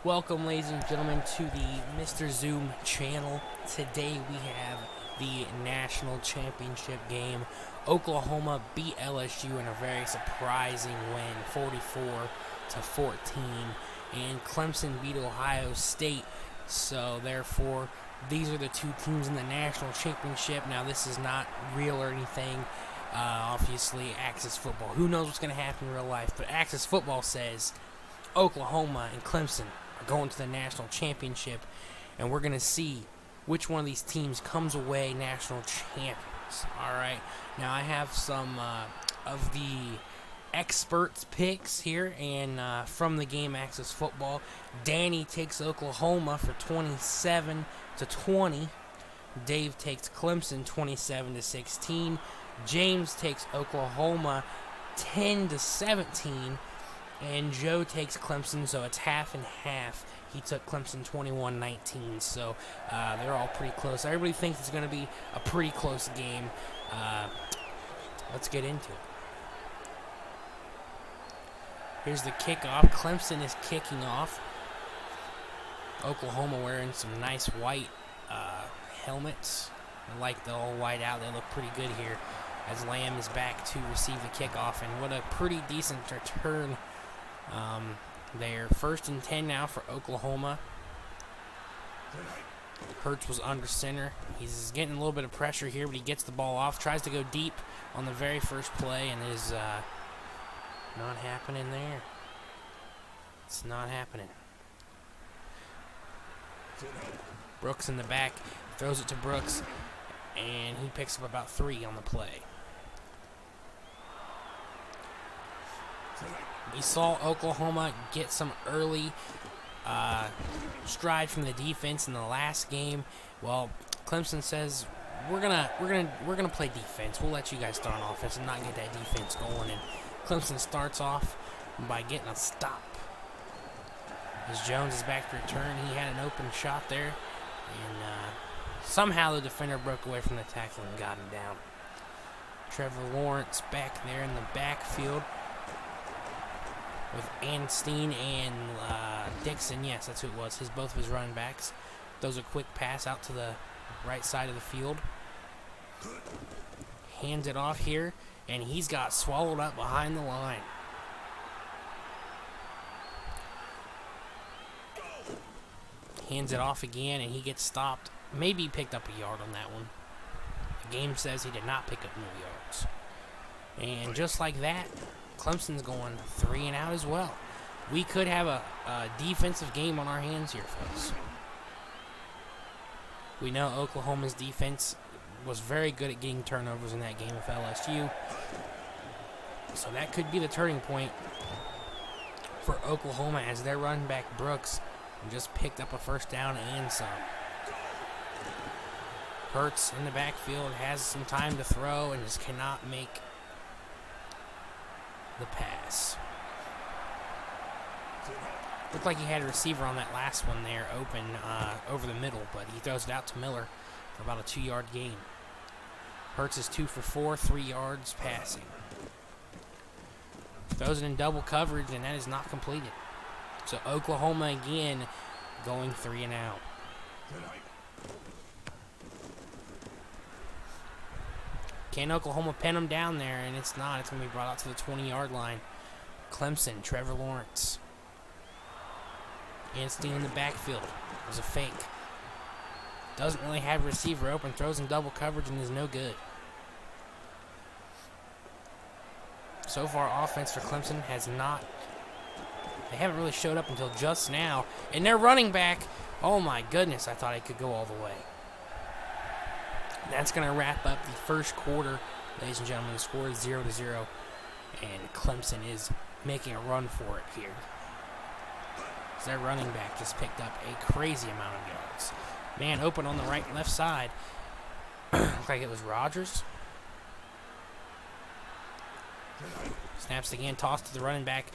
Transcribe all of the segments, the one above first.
Welcome, ladies and gentlemen, to the Mr. Zoom channel. Today we have the national championship game. Oklahoma beat LSU in a very surprising win, 44-14, and Clemson beat Ohio State. So therefore, these are the two teams in the national championship. Now, this is not real or anything. Obviously, Axis football. Who knows what's going to happen in real life? But Axis football says Oklahoma and Clemson are going to the national championship, and we're going to see which one of these teams comes away national champions. All right. Now, I have some of the experts' picks here, and from the game Axis football, Danny takes Oklahoma for 27-20. Dave takes Clemson 27-16. James takes Oklahoma 10-17. And Joe takes Clemson, so it's half and half. He took Clemson 21-19, so they're all pretty close. Everybody thinks it's going to be a pretty close game. Let's get into it. Here's the kickoff. Clemson is kicking off. Oklahoma wearing some nice white helmets. I like the all white out. They look pretty good here as Lamb is back to receive the kickoff. And what a pretty decent return there. 1st and 10 now for Oklahoma. Hurts was under center. He's getting a little bit of pressure here, but he gets the ball off. Tries to go deep on the very first play, and is not happening there. It's not happening. Brooks in the back. Throws it to Brooks, and he picks up about 3 on the play. We saw Oklahoma get some early stride from the defense in the last game. Well, Clemson says we're gonna play defense. We'll let you guys start on offense and not get that defense going. And Clemson starts off by getting a stop. As Jones is back to return, he had an open shot there, and somehow the defender broke away from the tackle and got him down. Trevor Lawrence back there in the backfield with Anstein and Dixon. Yes, that's who it was. Both of his running backs. Throws a quick pass out to the right side of the field. Hands it off here, and he's got swallowed up behind the line. Hands it off again, and he gets stopped. Maybe he picked up a yard on that one. The game says he did not pick up no yards. And just like that, Clemson's going 3 and out as well. We could have a defensive game on our hands here, folks. We know Oklahoma's defense was very good at getting turnovers in that game with LSU. So that could be the turning point for Oklahoma as their running back Brooks just picked up a 1st down and some. Hurts in the backfield has some time to throw and just cannot make the pass. Looked like he had a receiver on that last one there open over the middle, but he throws it out to Miller for about a 2-yard gain. Hurts is 2 for 4, 3 yards passing. Throws it in double coverage, and that is not completed. So Oklahoma again going 3 and out. Can Oklahoma pin them down there? And it's not. It's going to be brought out to the 20-yard line. Clemson, Trevor Lawrence. Anstein in the backfield. It was a fake. Doesn't really have a receiver open. Throws in double coverage and is no good. So far, offense for Clemson has not. They haven't really showed up until just now. And their running back, oh my goodness, I thought it could go all the way. That's going to wrap up the first quarter, ladies and gentlemen. The score is 0-0, and Clemson is making a run for it here. Their running back just picked up a crazy amount of yards. Man open on the right and left side. Looks like it was Rodgers. Snaps again, tossed to the running back,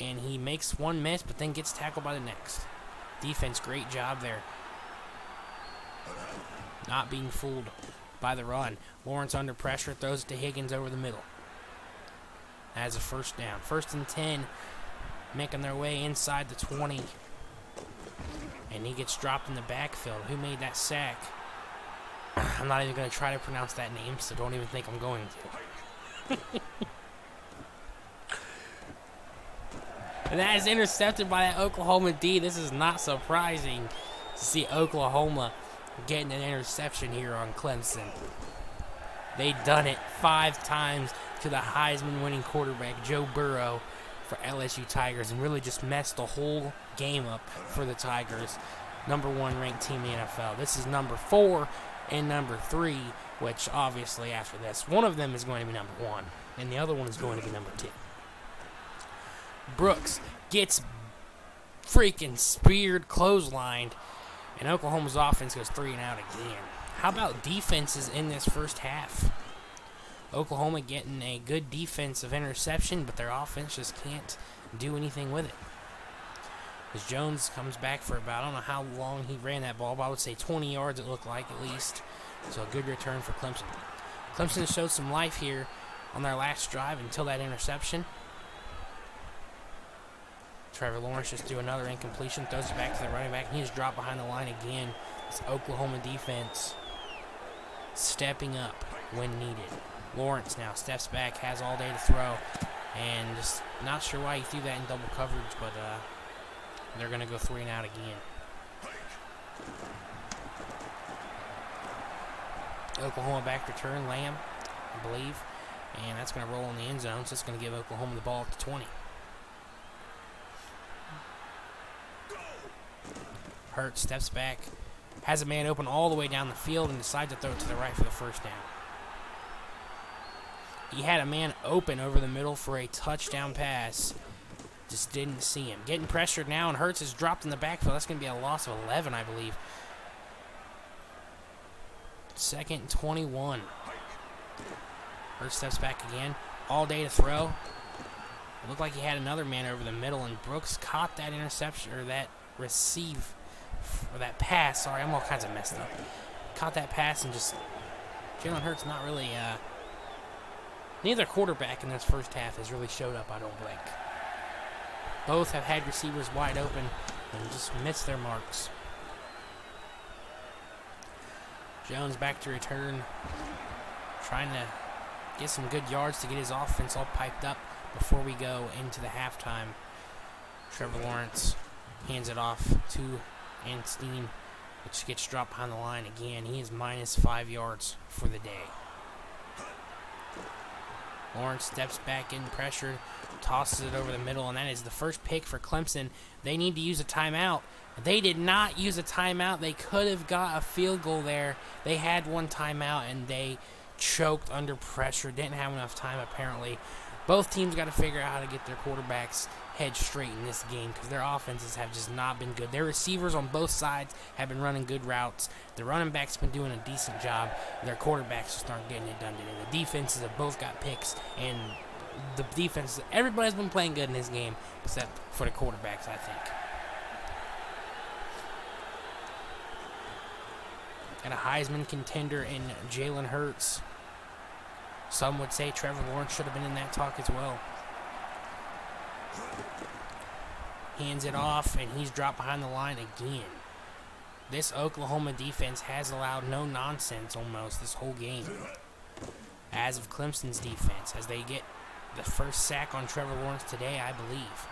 and he makes one miss, but then gets tackled by the next. Defense, great job there. Not being fooled by the run. Lawrence under pressure, throws it to Higgins over the middle. As a 1st down. 1st and 10, making their way inside the 20. And he gets dropped in the backfield. Who made that sack? I'm not even going to try to pronounce that name, so don't even think I'm going to. And that is intercepted by that Oklahoma D. This is not surprising to see Oklahoma getting an interception here on Clemson. They done it 5 times to the Heisman-winning quarterback, Joe Burrow, for LSU Tigers, and really just messed the whole game up for the Tigers. Number 1 ranked team in the NFL. This is number 4 and number 3, which obviously after this, one of them is going to be number 1, and the other one is going to be number 2. Brooks gets freaking speared, clotheslined, and Oklahoma's offense goes 3 and out again. How about defenses in this first half? Oklahoma getting a good defensive interception, but their offense just can't do anything with it. As Jones comes back for about, I don't know how long he ran that ball, but I would say 20 yards it looked like at least. So a good return for Clemson. Clemson showed some life here on their last drive until that interception. Trevor Lawrence just threw another incompletion, throws it back to the running back, and he's dropped behind the line again. It's Oklahoma defense stepping up when needed. Lawrence now steps back, has all day to throw, and just not sure why he threw that in double coverage, but they're going to go 3 and out again. Oklahoma back return, Lamb, I believe, and that's going to roll in the end zone, so it's going to give Oklahoma the ball at the 20. Hurts steps back, has a man open all the way down the field, and decides to throw it to the right for the first down. He had a man open over the middle for a touchdown pass. Just didn't see him. Getting pressured now, and Hurts is dropped in the backfield. That's going to be a loss of 11, I believe. 2nd and 21. Hurts steps back again. All day to throw. It looked like he had another man over the middle, and Brooks caught that interception, or that receive, or that pass. Sorry, I'm all kinds of messed up. Caught that pass, and just Jalen Hurts not really, neither quarterback in this first half has really showed up, I don't think. Both have had receivers wide open and just missed their marks. Jones back to return, trying to get some good yards to get his offense all piped up before we go into the halftime. Trevor Lawrence hands it off to Anstein, which gets dropped behind the line again. He is minus 5 yards for the day. Lawrence steps back in, pressured, tosses it over the middle, and that is the first pick for Clemson. They need to use a timeout. They did not use a timeout. They could have got a field goal there. They had one timeout, and they choked under pressure. Didn't have enough time, apparently. Both teams got to figure out how to get their quarterbacks head straight in this game because their offenses have just not been good. Their receivers on both sides have been running good routes. The running backs have been doing a decent job. Their quarterbacks just aren't getting it done today. The defenses have both got picks, and the defense, everybody's been playing good in this game except for the quarterbacks, I think. And a Heisman contender in Jalen Hurts. Some would say Trevor Lawrence should have been in that talk as well. Hands it off, and he's dropped behind the line again. This Oklahoma defense has allowed no nonsense almost this whole game. As of Clemson's defense, as they get the first sack on Trevor Lawrence today, I believe.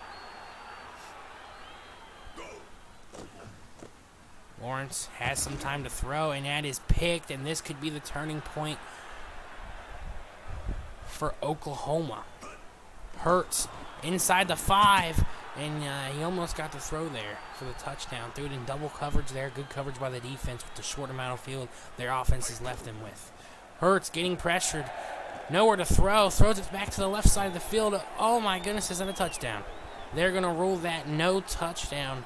Lawrence has some time to throw, and that is picked, and this could be the turning point for Oklahoma. Hurts inside the 5, and he almost got the throw there for the touchdown. Threw it in double coverage there. Good coverage by the defense with the short amount of field their offense has left them with. Hurts getting pressured. Nowhere to throw. Throws it back to the left side of the field. Oh my goodness, is that a touchdown? They're going to rule that no touchdown.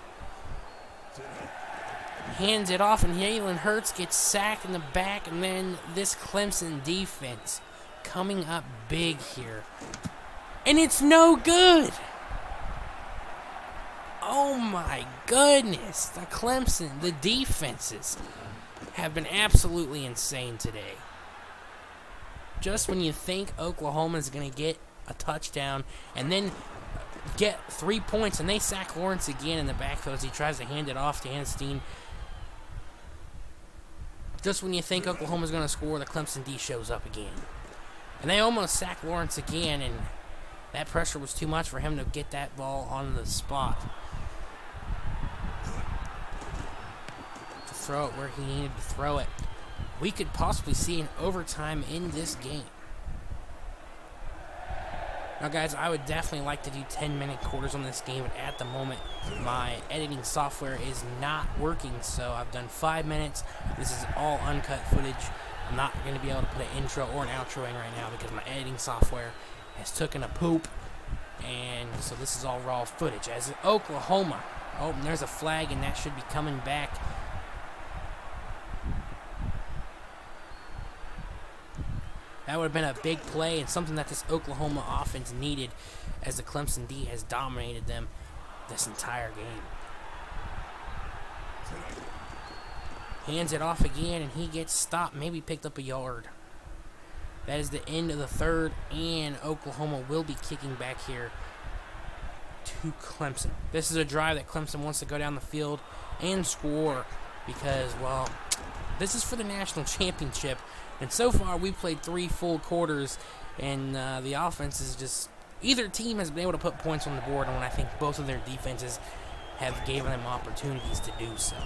Hands it off, and Jalen Hurts gets sacked in the back, and then this Clemson defense coming up big here. And it's no good. Oh my goodness. The Clemson, the defenses have been absolutely insane today. Just when you think Oklahoma's going to get a touchdown, and then get 3 points, and they sack Lawrence again in the backfield as he tries to hand it off to Anstine. Just when you think Oklahoma's going to score, the Clemson D shows up again. And they almost sack Lawrence again, and that pressure was too much for him to get that ball on the spot. To throw it where he needed to throw it. We could possibly see an overtime in this game. Now, guys, I would definitely like to do 10-minute quarters on this game, but at the moment, my editing software is not working, so I've done 5 minutes. This is all uncut footage. I'm not going to be able to put an intro or an outro in right now because my editing software has taken a poop, and so this is all raw footage. As Oklahoma, oh, and there's a flag, and that should be coming back. That would have been a big play and something that this Oklahoma offense needed, as the Clemson D has dominated them this entire game. Hands it off again, and he gets stopped, maybe picked up a yard. That is the end of the third, and Oklahoma will be kicking back here to Clemson. This is a drive that Clemson wants to go down the field and score because, well, this is for the national championship. And so far, we've played 3 full quarters, and the offense is just... Either team has been able to put points on the board, and I think both of their defenses have given them opportunities to do so.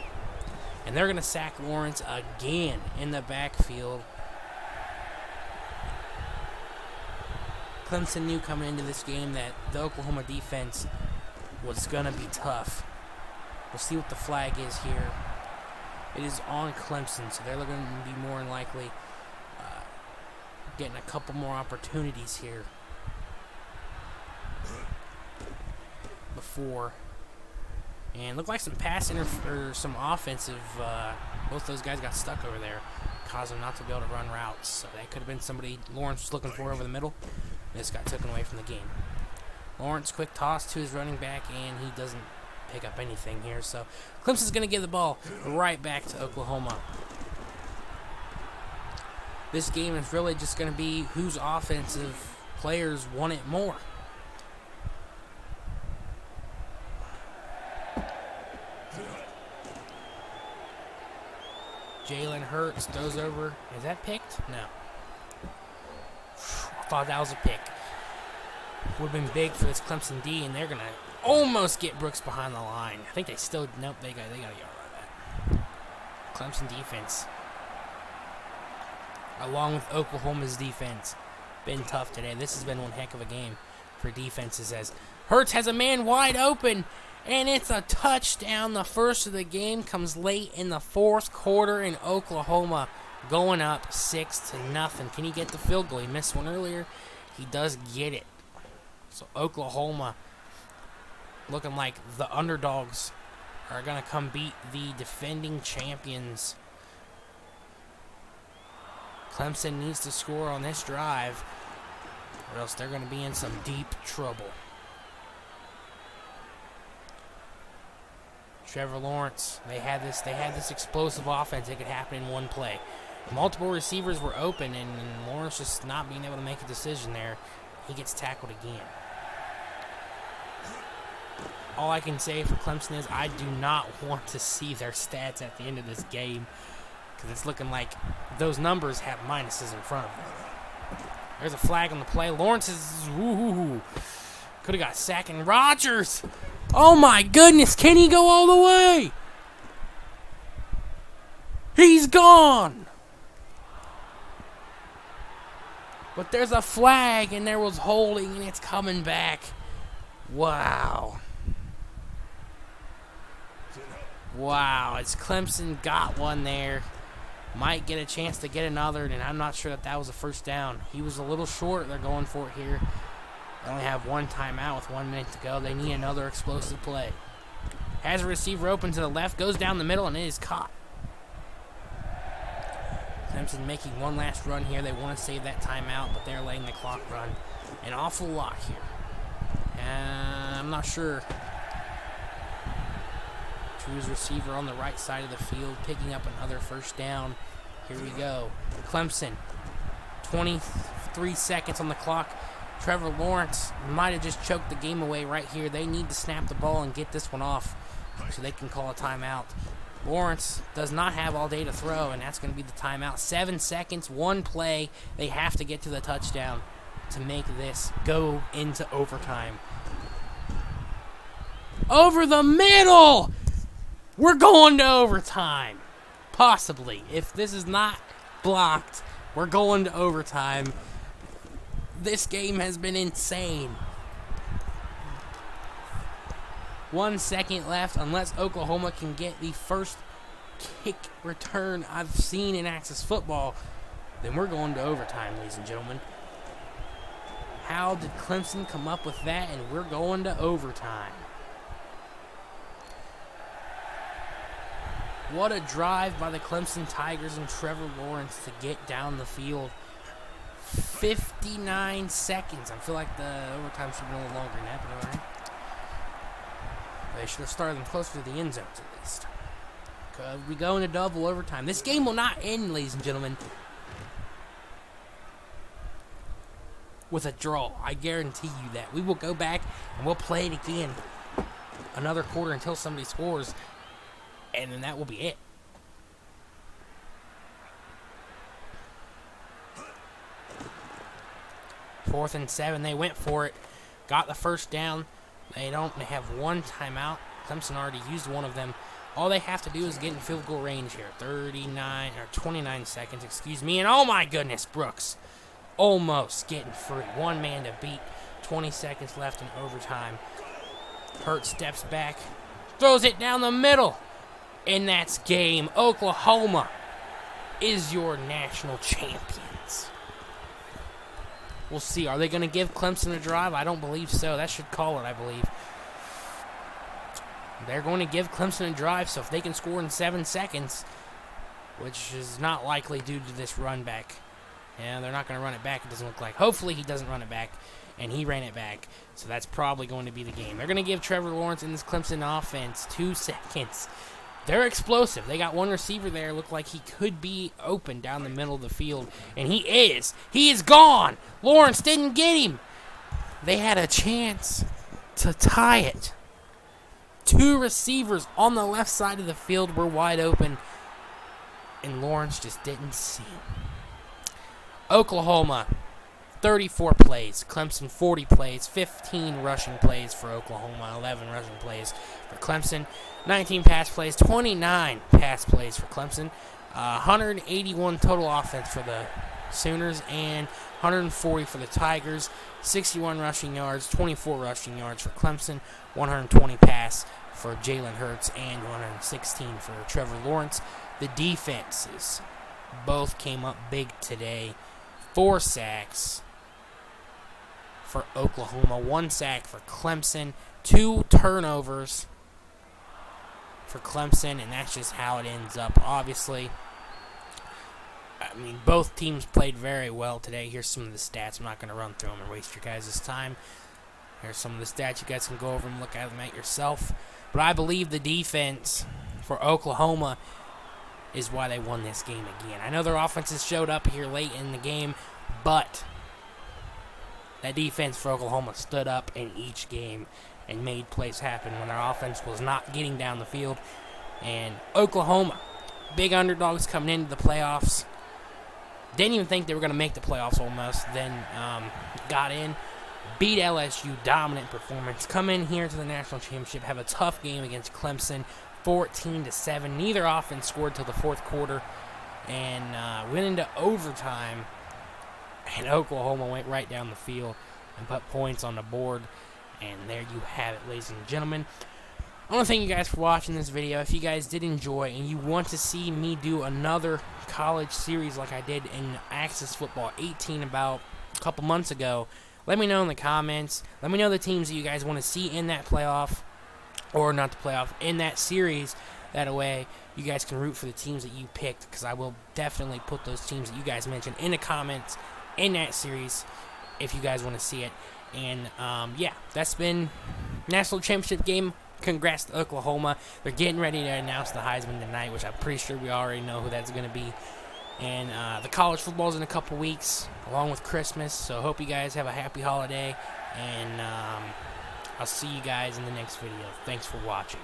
And they're going to sack Lawrence again in the backfield. Clemson knew coming into this game that the Oklahoma defense was going to be tough. We'll see what the flag is here. It is on Clemson, so they're going to be more than likely getting a couple more opportunities here before. And looked like some pass or some offensive. Both those guys got stuck over there, causing them not to be able to run routes. So that could have been somebody Lawrence was looking for over the middle. This got taken away from the game. Lawrence, quick toss to his running back, and he doesn't pick up anything here. So Clemson's going to give the ball right back to Oklahoma. This game is really just going to be whose offensive players want it more. Jalen Hurts throws over. Is that picked? No. I thought that was a pick. Would have been big for this Clemson D, and they're going to almost get Brooks behind the line. I think they still... Nope, they got a yard out of that. Clemson defense, along with Oklahoma's defense, been tough today. This has been one heck of a game for defenses as Hurts has a man wide open, and it's a touchdown. The first of the game comes late in the fourth quarter, and Oklahoma going up 6-0. Can he get the field goal? He missed one earlier. He does get it. So Oklahoma looking like the underdogs are going to come beat the defending champions. Clemson needs to score on this drive, or else they're going to be in some deep trouble. Trevor Lawrence, they had this explosive offense. It could happen in one play. Multiple receivers were open, and Lawrence just not being able to make a decision there. He gets tackled again. All I can say for Clemson is I do not want to see their stats at the end of this game, because it's looking like those numbers have minuses in front of them. There's a flag on the play. Lawrence is, could have got sacked. And Rodgers, oh my goodness, can he go all the way? He's gone. But there's a flag, and there was holding, and it's coming back. Wow. Wow, it's Clemson got one there. Might get a chance to get another, and I'm not sure that was a first down. He was a little short. They're going for it here. They only have one timeout with 1 minute to go. They need another explosive play. Has a receiver open to the left, goes down the middle, and it is caught. Clemson making one last run here. They want to save that timeout, but they're letting the clock run an awful lot here. I'm not sure. His receiver on the right side of the field, picking up another first down. Here we go. Clemson, 23 seconds on the clock. Trevor Lawrence might have just choked the game away right here. They need to snap the ball and get this one off so they can call a timeout. Lawrence does not have all day to throw, and that's going to be the timeout. 7 seconds, one play. They have to get to the touchdown to make this go into overtime. Over the middle! We're going to overtime. Possibly. If this is not blocked, we're going to overtime. This game has been insane. 1 second left. Unless Oklahoma can get the first kick return I've seen in Axis football, then we're going to overtime, ladies and gentlemen. How did Clemson come up with that? And we're going to overtime. What a drive by the Clemson Tigers and Trevor Lawrence to get down the field. 59 seconds. I feel like the overtime should be a little longer than that, but alright. They should have started them closer to the end zones at least. Because we go into double overtime. This game will not end, ladies and gentlemen, with a draw. I guarantee you that. We will go back and we'll play it again another quarter until somebody scores, and then that will be it. Fourth and 7. They went for it. Got the first down. They have one timeout. Clemson already used one of them. All they have to do is get in field goal range here. 29 seconds, excuse me. And oh my goodness, Brooks almost getting free. One man to beat. 20 seconds left in overtime. Hurts steps back. Throws it down the middle. And that's game. Oklahoma is your national champions. We'll see. Are they going to give Clemson a drive? I don't believe so. That should call it, I believe. They're going to give Clemson a drive, so if they can score in 7 seconds, which is not likely due to this run back. Yeah, they're not going to run it back, it doesn't look like. Hopefully he doesn't run it back, and he ran it back, so that's probably going to be the game. They're going to give Trevor Lawrence in this Clemson offense 2 seconds. They're explosive. They got one receiver there. Looked like he could be open down the middle of the field. And he is. He is gone. Lawrence didn't get him. They had a chance to tie it. 2 receivers on the left side of the field were wide open. And Lawrence just didn't see him. Oklahoma, 34 plays. Clemson, 40 plays. 15 rushing plays for Oklahoma. 11 rushing plays for Clemson. 19 pass plays, 29 pass plays for Clemson, 181 total offense for the Sooners, and 140 for the Tigers, 61 rushing yards, 24 rushing yards for Clemson, 120 pass for Jalen Hurts, and 116 for Trevor Lawrence. The defenses both came up big today. 4 sacks for Oklahoma, 1 sack for Clemson, 2 turnovers for Clemson, and that's just how it ends up. Obviously, I mean, both teams played very well today. Here's some of the stats. I'm not going to run through them and waste your guys' time. Here's some of the stats. You guys can go over and look at them at yourself. But I believe the defense for Oklahoma is why they won this game again. I know their offenses showed up here late in the game, but that defense for Oklahoma stood up in each game and made plays happen when their offense was not getting down the field. And Oklahoma, big underdogs coming into the playoffs. Didn't even think they were going to make the playoffs almost. Then got in, beat LSU, dominant performance. Come in here to the national championship, have a tough game against Clemson, 14-7. Neither offense scored till the fourth quarter, and went into overtime. And Oklahoma went right down the field and put points on the board. And there you have it, ladies and gentlemen. I want to thank you guys for watching this video. If you guys did enjoy and you want to see me do another college series like I did in Axis Football 18 about a couple months ago, let me know in the comments. Let me know the teams that you guys want to see in that playoff, or not the playoff, in that series. That way you guys can root for the teams that you picked, because I will definitely put those teams that you guys mentioned in the comments in that series if you guys want to see it. And, yeah, that's been National Championship game. Congrats to Oklahoma. They're getting ready to announce the Heisman tonight, which I'm pretty sure we already know who that's going to be. And the college football's in a couple weeks, along with Christmas. So hope you guys have a happy holiday. And I'll see you guys in the next video. Thanks for watching.